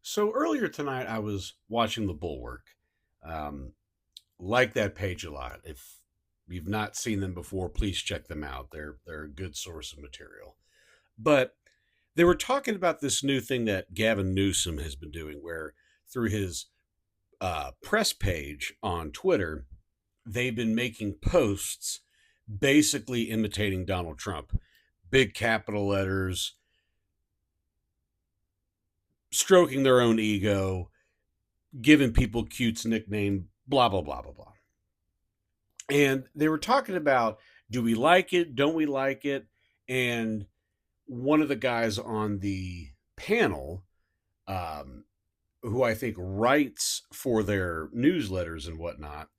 So earlier tonight, I was watching The Bulwark. Um, like that page a lot. If you've not seen them before, please check them out. They're a good source of material. But they were talking about this new thing that Gavin Newsom has been doing, where through his press page on Twitter, they've been making posts basically imitating Donald Trump, big capital letters, stroking their own ego, giving people cutes nickname, blah blah blah blah blah. And they were talking about, do we like it? Don't we like it? And one of the guys on the panel, um, who I think writes for their newsletters and whatnot,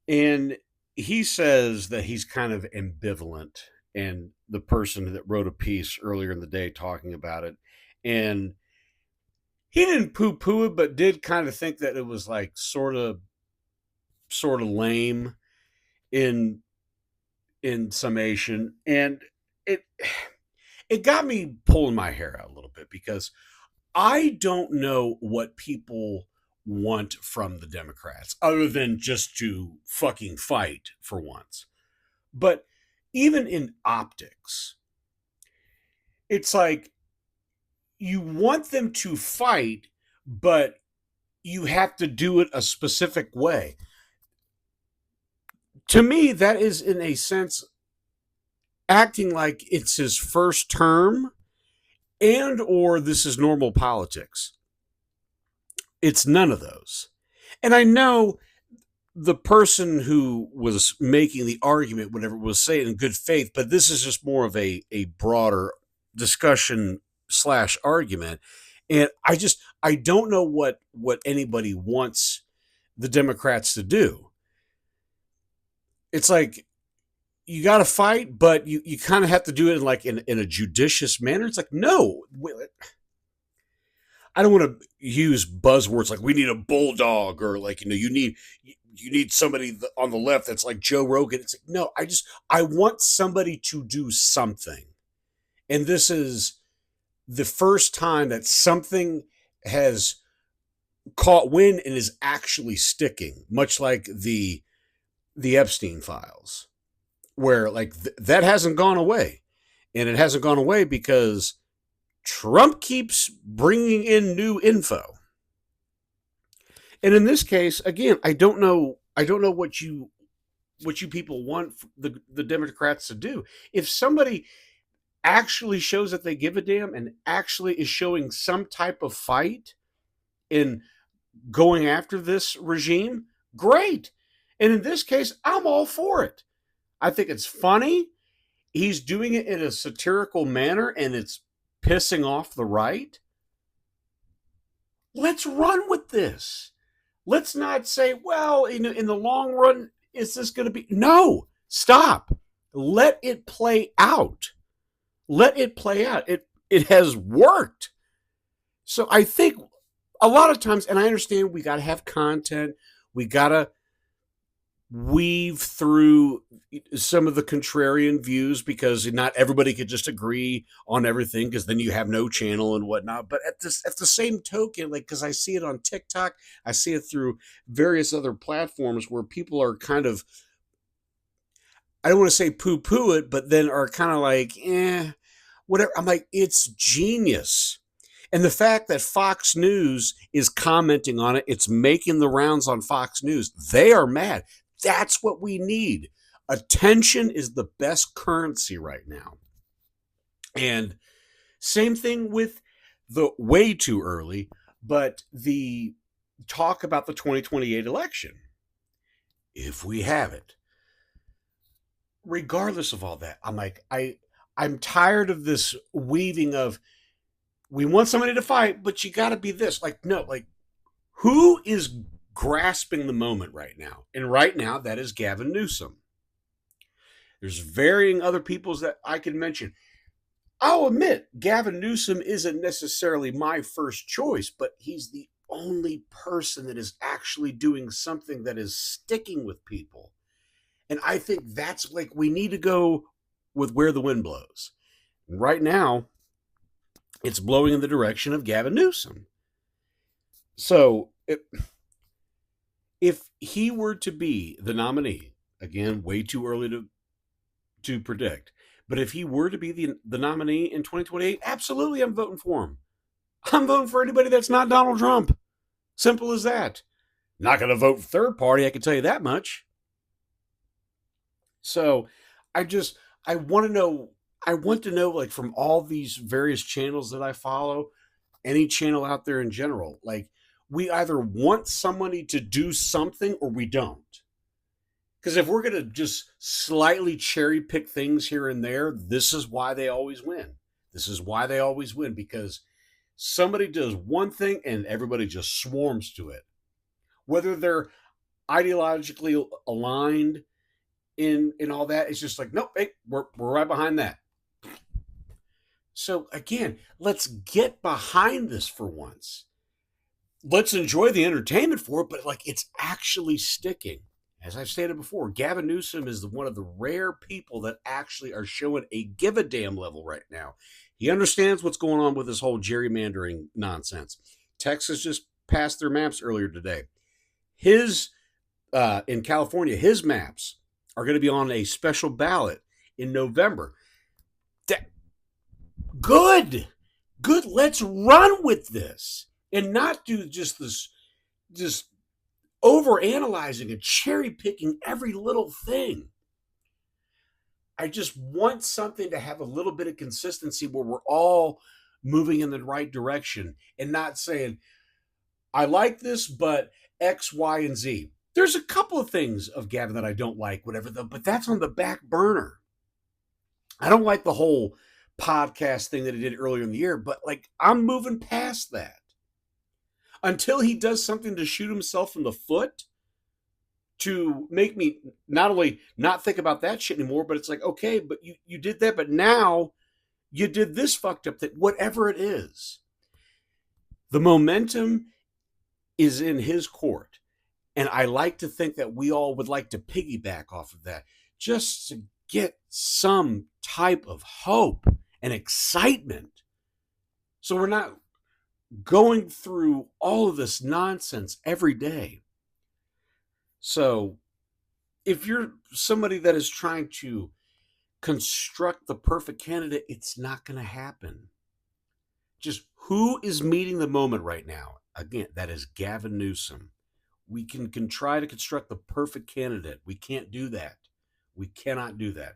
and he says that he's kind of ambivalent. And the person that wrote a piece earlier in the day talking about it, and he didn't poo poo it, but did kind of think that it was like sort of lame in summation. And it it got me pulling my hair out a little bit, because I don't know what people want from the Democrats other than just to fucking fight for once. But even in optics, it's like you want them to fight, but you have to do it a specific way. To me, that is, in a sense, acting like it's his first term, and or this is normal politics. It's none of those. And I know the person who was making the argument, whatever, was saying in good faith, but this is just more of a broader discussion slash argument. And I don't know what anybody wants the Democrats to do. It's like, you got to fight, but you kind of have to do it in like in a judicious manner. It's like, no, I don't want to use buzzwords like we need a bulldog, or like, you need somebody on the left that's like Joe Rogan. It's like, no, I want somebody to do something. And this is the first time that something has caught wind and is actually sticking, much like the Epstein files, where like that hasn't gone away. And it hasn't gone away because Trump keeps bringing in new info. And in this case, again, I don't know what you people want the Democrats to do. If somebody actually shows that they give a damn and actually is showing some type of fight in going after this regime, great. And in this case, I'm all for it. I think it's funny. He's doing it in a satirical manner, and it's pissing off the right. Let's run with this. Let's not say, well, in the long run, is this going to be? No, stop. Let it play out. Let it play out. It has worked. So I think a lot of times, and I understand we got to have content, we got to weave through some of the contrarian views, because not everybody could just agree on everything, because then you have no channel and whatnot. But at the same token, like, because I see it on TikTok, I see it through various other platforms where people are kind of, I don't want to say poo poo it, but then are kind of like, whatever. I'm like, it's genius. And the fact that Fox News is commenting on it, it's making the rounds on Fox News. They are mad. That's what we need. Attention is the best currency right now. And same thing with the way too early, but the talk about the 2028 election, if we have it. Regardless of all that, I'm like, I'm tired of this weaving of, we want somebody to fight, but you got to be this. Like, no, like, who is grasping the moment right now? And right now, that is Gavin Newsom. There's varying other peoples that I can mention. I'll admit, Gavin Newsom isn't necessarily my first choice, but he's the only person that is actually doing something that is sticking with people. And I think that's like, we need to go with where the wind blows. And right now, it's blowing in the direction of Gavin Newsom. So if he were to be the nominee, again, way too early to predict, but if he were to be the nominee in 2028, absolutely I'm voting for him. I'm voting for anybody that's not Donald Trump. Simple as that. Not going to vote third party, I can tell you that much. So I just I want to know I want to know, like, from all these various channels that I follow, any channel out there in general, like, we either want somebody to do something or we don't. Because if we're going to just slightly cherry pick things here and there, this is why they always win. This is why they always win, because somebody does one thing and everybody just swarms to it. Whether they're ideologically aligned in all that, it's just like, nope, hey, we're right behind that. So again, let's get behind this for once. Let's enjoy the entertainment for it, but like, it's actually sticking. As I've stated before, Gavin Newsom is one of the rare people that actually are showing a give a damn level right now. He understands what's going on with this whole gerrymandering nonsense. Texas just passed their maps earlier today. His in California, his maps are going to be on a special ballot in November. Good, good. Let's run with this and not do just over analyzing and cherry picking every little thing. I just want something to have a little bit of consistency where we're all moving in the right direction and not saying, I like this, but X, Y, and Z. There's a couple of things of Gavin that I don't like, whatever, but that's on the back burner. I don't like the whole podcast thing that he did earlier in the year, but like, I'm moving past that. Until he does something to shoot himself in the foot, to make me not only not think about that shit anymore, but it's like, okay, but you did that, but now you did this fucked up thing, whatever it is. The momentum is in his court. And I like to think that we all would like to piggyback off of that just to get some type of hope and excitement. So we're not going through all of this nonsense every day. So if you're somebody that is trying to construct the perfect candidate, it's not going to happen. Just who is meeting the moment right now? Again, that is Gavin Newsom. We can try to construct the perfect candidate. We can't do that. We cannot do that.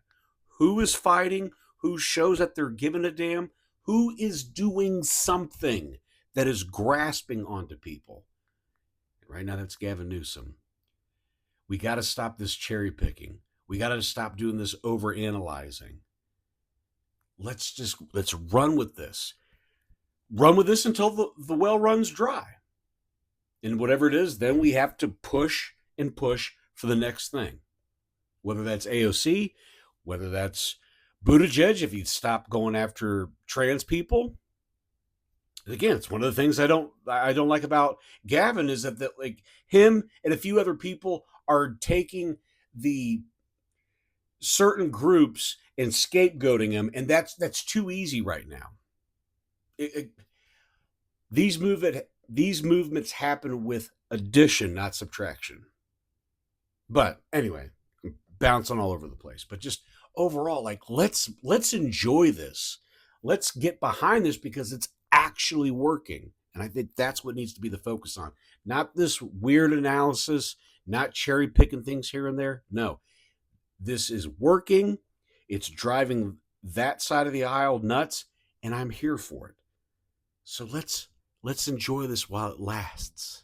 Who is fighting? Who shows that they're giving a damn? Who is doing something that is grasping onto people? Right now, that's Gavin Newsom. We got to stop this cherry picking. We got to stop doing this over analyzing. Let's run with this. Run with this until the well runs dry. And whatever it is, then we have to push and push for the next thing. Whether that's AOC, whether that's Buttigieg, if you stop going after trans people. Again, it's one of the things I don't like about Gavin is that like him and a few other people are taking the certain groups and scapegoating them, and that's too easy right now. These movements happen with addition, not subtraction. But anyway, I'm bouncing all over the place. But just overall, like, let's enjoy this. Let's get behind this because it's actually working. And I think that's what needs to be the focus on. Not this weird analysis, not cherry picking things here and there. No, this is working. It's driving that side of the aisle nuts, and I'm here for it. So let's enjoy this while it lasts.